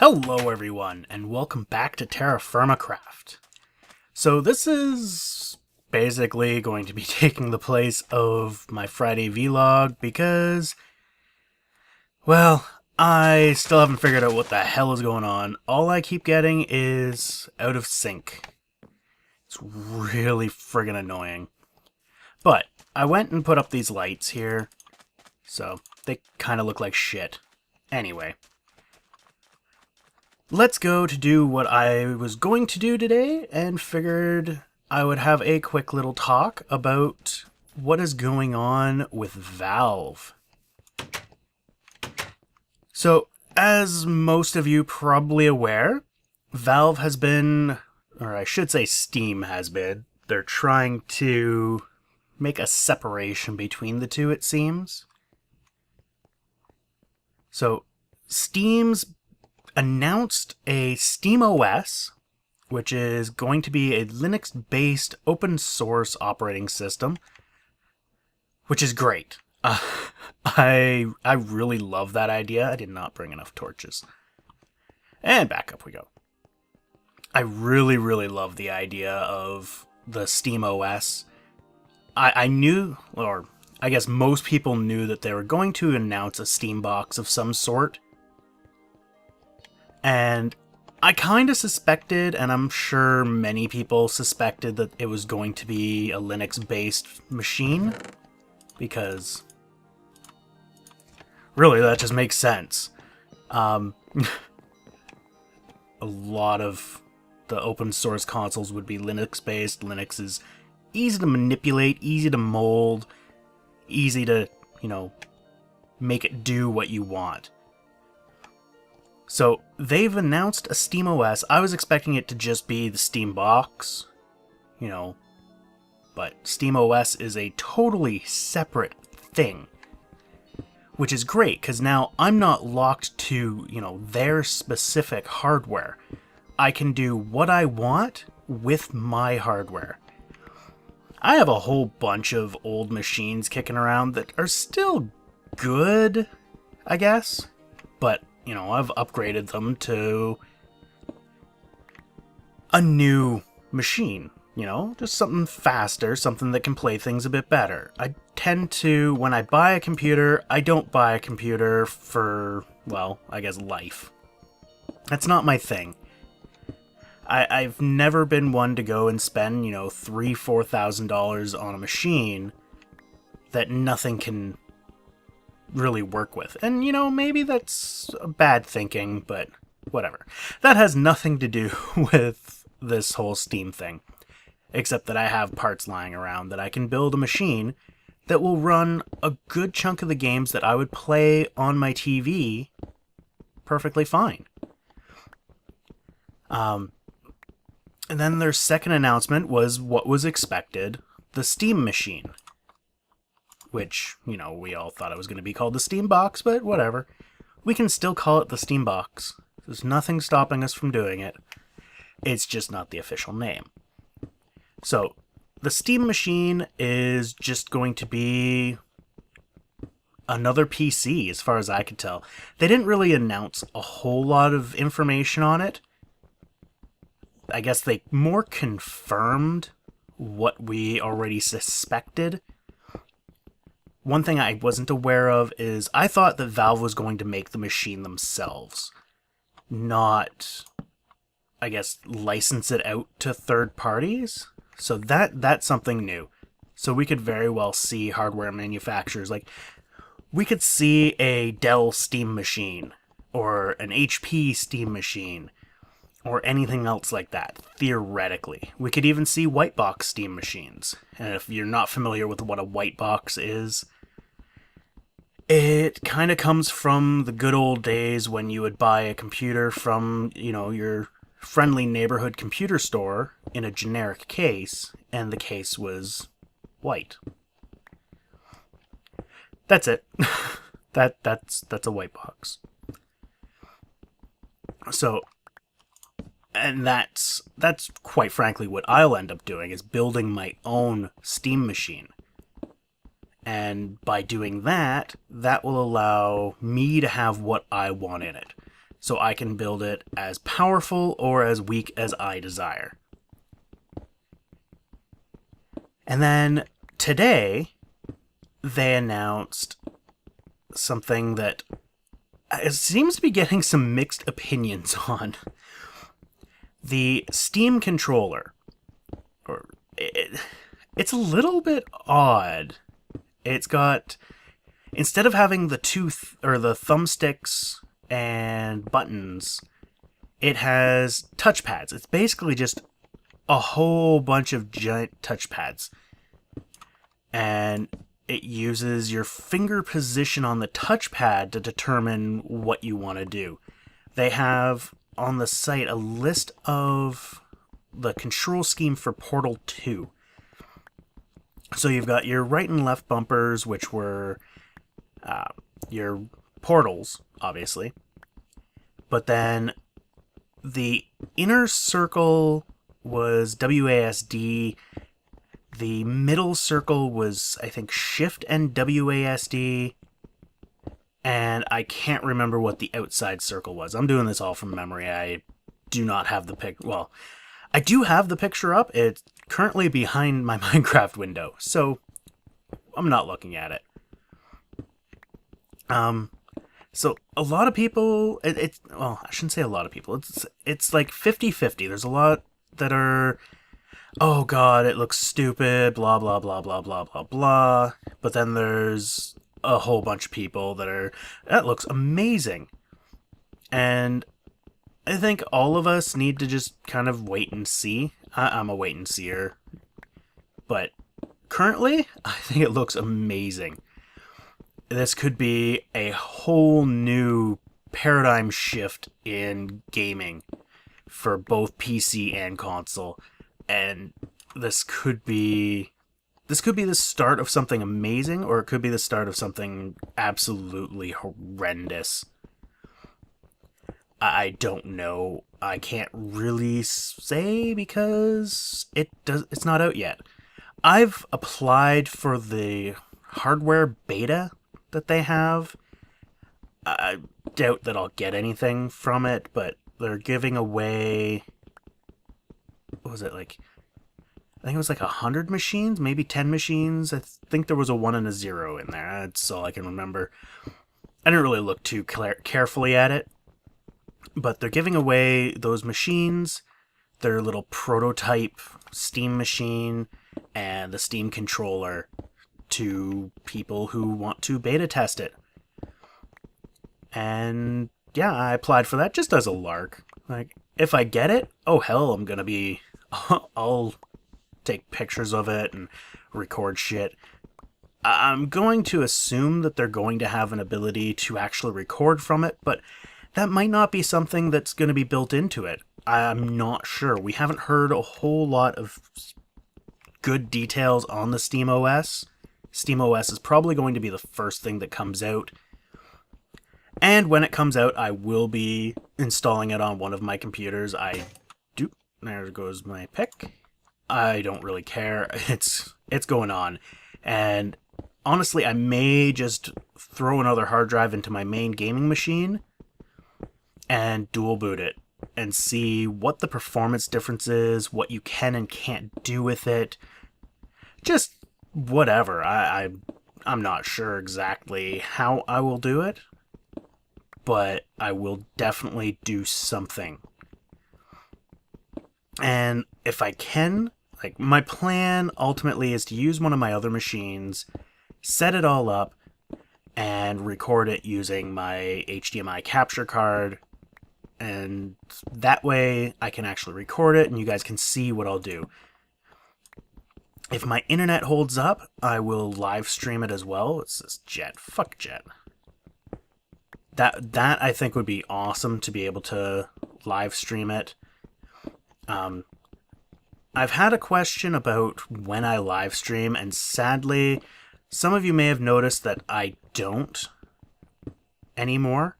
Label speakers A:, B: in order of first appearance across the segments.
A: Hello everyone, and welcome back to TerraFirmaCraft. So this is basically going to be taking the place of my Friday vlog because, well, I still haven't figured out what the hell is going on. All I keep getting is out of sync. It's really friggin' annoying. But I went and put up these lights here, so they kind of look like shit. Anyway. Let's go to do what I was going to do today, and figured I would have a quick little talk about what is going on with Valve. So, as most of you probably aware, Valve has been, or I should say Steam has been, they're trying to make a separation between the two, it seems. So, Steam's announced a SteamOS, which is going to be a Linux-based open source operating system, which is great. I really love that idea. I did not bring enough torches. And back up we go. I really love the idea of the SteamOS. I knew, or I guess most people knew, that they were going to announce a Steam box of some sort. And I kind of suspected, and I'm sure many people suspected, that it was going to be a Linux-based machine, because really that just makes sense. A lot of the open source consoles would be Linux-based. Linux is easy to manipulate, easy to mold, easy to, make it do what you want. So, they've announced a SteamOS. I was expecting it to just be the Steam box, but SteamOS is a totally separate thing, which is great, because now I'm not locked to, their specific hardware. I can do what I want with my hardware. I have a whole bunch of old machines kicking around that are still good, I guess, but I've upgraded them to a new machine, just something faster, something that can play things a bit better. I tend to, when I buy a computer, I don't buy a computer for, well, I guess life. That's not my thing. I've never been one to go and spend, $3,000-$4,000 on a machine that nothing can really work with. And, maybe that's bad thinking, but whatever. That has nothing to do with this whole Steam thing, except that I have parts lying around that I can build a machine that will run a good chunk of the games that I would play on my TV perfectly fine. And then their second announcement was what was expected, the Steam machine. Which, we all thought it was going to be called the Steam Box, but whatever. We can still call it the Steam Box. There's nothing stopping us from doing it. It's just not the official name. So, the Steam machine is just going to be another PC, as far as I could tell. They didn't really announce a whole lot of information on it. I guess they more confirmed what we already suspected. One thing I wasn't aware of is I thought that Valve was going to make the machine themselves, not, I guess, license it out to third parties. So that's something new. So we could very well see hardware manufacturers, like, we could see a Dell Steam machine, or an HP Steam machine, or anything else like that, theoretically. We could even see white box Steam machines. And if you're not familiar with what a white box is, it kind of comes from the good old days when you would buy a computer from, your friendly neighborhood computer store in a generic case, and the case was white. That's it. That's a white box. So, and that's quite frankly what I'll end up doing, is building my own Steam machine. And by doing that, that will allow me to have what I want in it. so I can build it as powerful or as weak as I desire. And then today, they announced something that it seems to be getting some mixed opinions on. The Steam controller. It's a little bit odd. It's got, instead of having the the thumbsticks and buttons, it has touchpads. It's basically just a whole bunch of giant touchpads. And it uses your finger position on the touchpad to determine what you want to do. They have on the site a list of the control scheme for Portal 2. So you've got your right and left bumpers, which were your portals, obviously. But then the inner circle was WASD. The middle circle was, I think, Shift and WASD. And I can't remember what the outside circle was. I'm doing this all from memory. I do not have the pic. Well, I do have the picture up. It's currently behind my Minecraft window, so I'm not looking at it. So a lot of people, well, I shouldn't say a lot of people. It's like 50-50. There's a lot that are, oh god, it looks stupid, blah blah blah blah blah blah blah. But then there's a whole bunch of people that are, that looks amazing. And I think all of us need to just kind of wait and see. I'm a wait and seer. But currently, I think it looks amazing. This could be a whole new paradigm shift in gaming for both PC and console. And this could be the start of something amazing, or it could be the start of something absolutely horrendous. I don't know. I can't really say because it's not out yet. I've applied for the hardware beta that they have. I doubt that I'll get anything from it, but they're giving away, what was it, like, I think it was like 100 machines, maybe 10 machines. I think there was a 1 and a 0 in there. That's all I can remember. I didn't really look too carefully at it. But they're giving away those machines, their little prototype Steam machine, and the Steam controller to people who want to beta test it. And yeah, I applied for that just as a lark. Like, if I get it, oh hell, I'll take pictures of it and record shit. I'm going to assume that they're going to have an ability to actually record from it, but that might not be something that's going to be built into it. I'm not sure. We haven't heard a whole lot of good details on the SteamOS. SteamOS is probably going to be the first thing that comes out. And when it comes out, I will be installing it on one of my computers. There goes my pick. I don't really care. It's going on. And honestly, I may just throw another hard drive into my main gaming machine and dual boot it and see what the performance difference is, what you can and can't do with it. Just whatever. I'm not sure exactly how I will do it, but I will definitely do something. And if I can, like, my plan ultimately is to use one of my other machines, set it all up, and record it using my HDMI capture card. And that way I can actually record it and you guys can see what I'll do. If my internet holds up, I will live stream it as well. It's this Jet. Fuck Jet. That I think would be awesome to be able to live stream it. I've had a question about when I live stream, and sadly, some of you may have noticed that I don't anymore.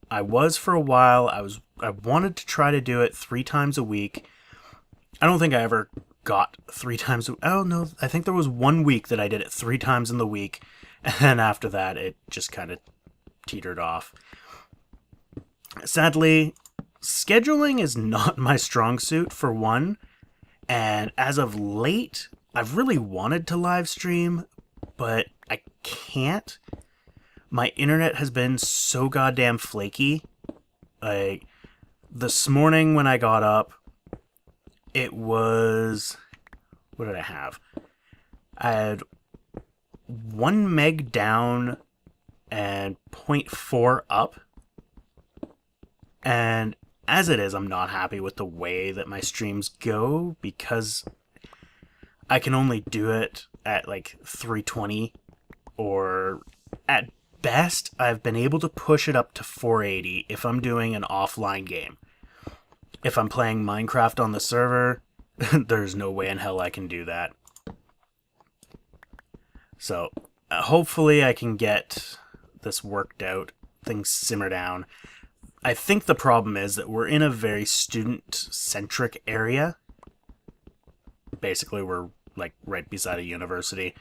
A: I was for a while. I wanted to try to do it 3 times a week. I don't think I ever got 3 times. Oh no, I think there was 1 week that I did it 3 times in the week, and then after that, it just kind of teetered off. Sadly, scheduling is not my strong suit, for one, and as of late, I've really wanted to live stream, but I can't. My internet has been so goddamn flaky. Like, this morning when I got up, it was... What did I have? I had 1 meg down and 0.4 up. And as it is, I'm not happy with the way that my streams go because I can only do it at like 320, or at best, I've been able to push it up to 480 if I'm doing an offline game. If I'm playing Minecraft on the server, there's no way in hell I can do that. So, hopefully I can get this worked out, things simmer down. I think the problem is that we're in a very student-centric area. Basically, we're like right beside a university.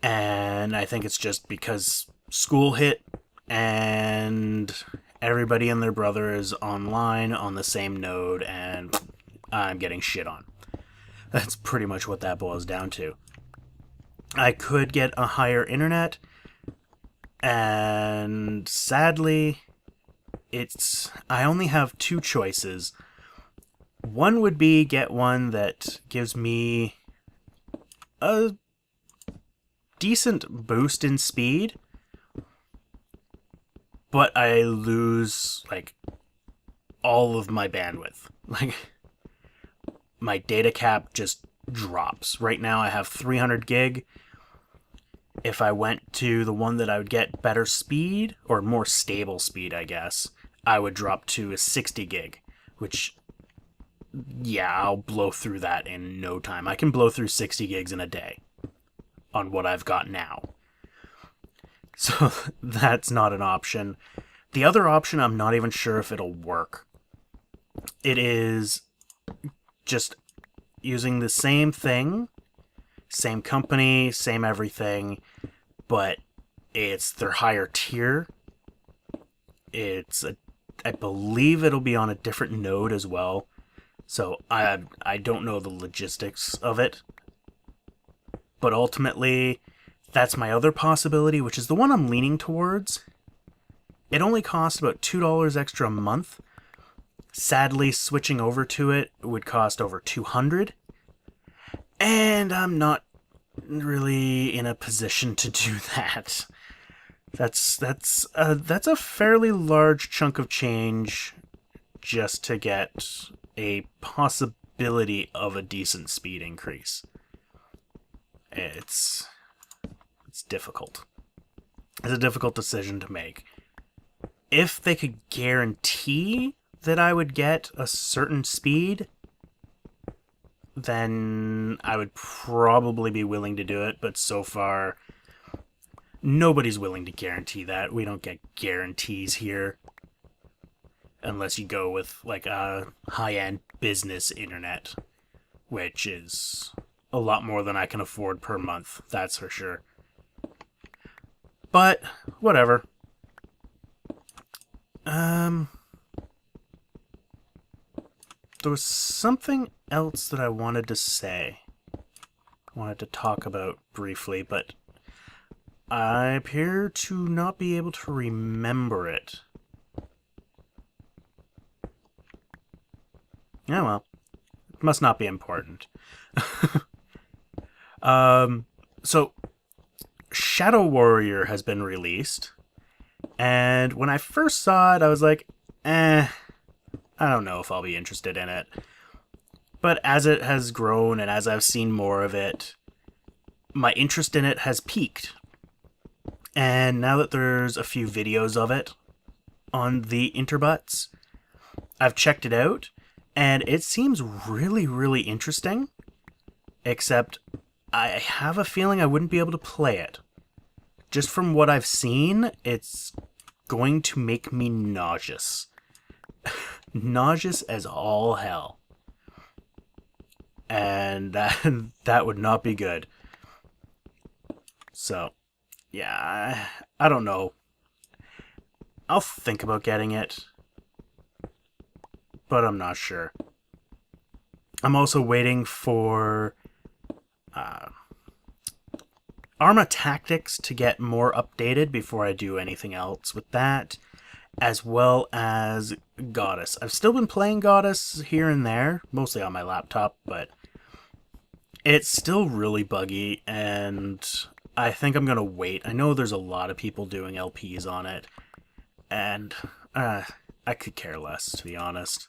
A: And I think it's just because school hit and everybody and their brother is online on the same node and I'm getting shit on. That's pretty much what that boils down to. I could get a higher internet, and sadly, I only have 2 choices. One would be get one that gives me a decent boost in speed, but I lose, like, all of my bandwidth. Like, my data cap just drops. Right now I have 300 gig. If I went to the one that I would get better speed, or more stable speed, I guess, I would drop to a 60 gig, which, yeah, I'll blow through that in no time. I can blow through 60 gigs in a day on what I've got now. So that's not an option. The other option, I'm not even sure if it'll work. It is just using the same thing, same company, same everything, but it's their higher tier. I believe it'll be on a different node as well. So I don't know the logistics of it. But ultimately, that's my other possibility, which is the one I'm leaning towards. It only costs about $2 extra a month. Sadly, switching over to it would cost over $200. And I'm not really in a position to do that. That's a fairly large chunk of change just to get a possibility of a decent speed increase. It's difficult. It's a difficult decision to make. If they could guarantee that I would get a certain speed, then I would probably be willing to do it, but so far, nobody's willing to guarantee that. We don't get guarantees here. Unless you go with, like, a high-end business internet, which is a lot more than I can afford per month, that's for sure. But, whatever. There was something else that I wanted to say. I wanted to talk about briefly, but I appear to not be able to remember it. Yeah, well, it must not be important. So, Shadow Warrior has been released, and when I first saw it, I was like, I don't know if I'll be interested in it. But as it has grown and as I've seen more of it, my interest in it has peaked. And now that there's a few videos of it on the interbuts, I've checked it out, and it seems really, really interesting. Except, I have a feeling I wouldn't be able to play it. Just from what I've seen, it's going to make me nauseous. Nauseous as all hell. And that would not be good. So, yeah, I don't know. I'll think about getting it, but I'm not sure. I'm also waiting for Arma Tactics to get more updated before I do anything else with that, as well as Goddess. I've still been playing Goddess here and there, mostly on my laptop, but it's still really buggy, and I think I'm going to wait. I know there's a lot of people doing LPs on it, and I could care less, to be honest.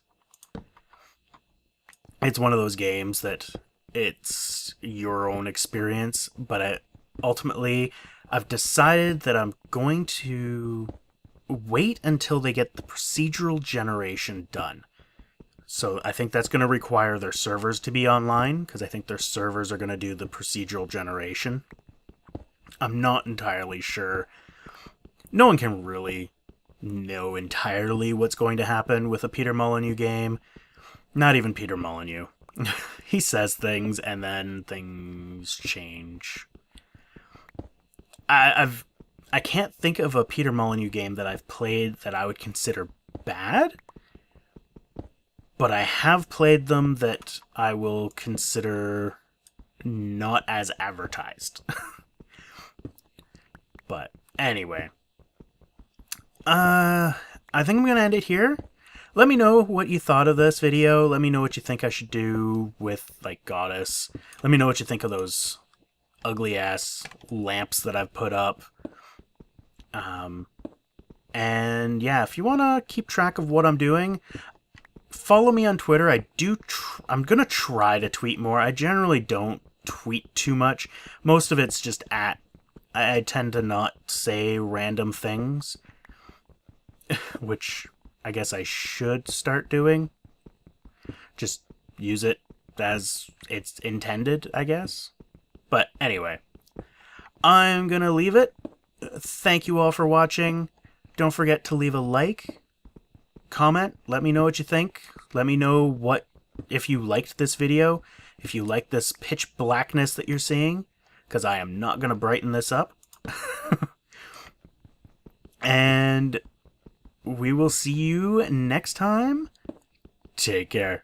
A: It's one of those games that it's your own experience, but ultimately, I've decided that I'm going to wait until they get the procedural generation done. So I think that's going to require their servers to be online, because I think their servers are going to do the procedural generation. I'm not entirely sure. No one can really know entirely what's going to happen with a Peter Molyneux game. Not even Peter Molyneux. He says things and then things change. I can't think of a Peter Molyneux game that I've played that I would consider bad, but I have played them that I will consider not as advertised. But anyway, I think I'm gonna end it here. Let me know what you thought of this video. Let me know what you think I should do with, like, Goddess. Let me know what you think of those ugly-ass lamps that I've put up. And yeah, if you want to keep track of what I'm doing, follow me on Twitter. I'm going to try to tweet more. I generally don't tweet too much. Most of it's just I tend to not say random things, which I guess I should start doing. Just use it as it's intended, I guess. But anyway, I'm gonna leave it. Thank you all for watching. Don't forget to leave a like, comment, let me know what you think. Let me know if you liked this video, if you like this pitch blackness that you're seeing, because I am not gonna brighten this up. And we will see you next time. Take care.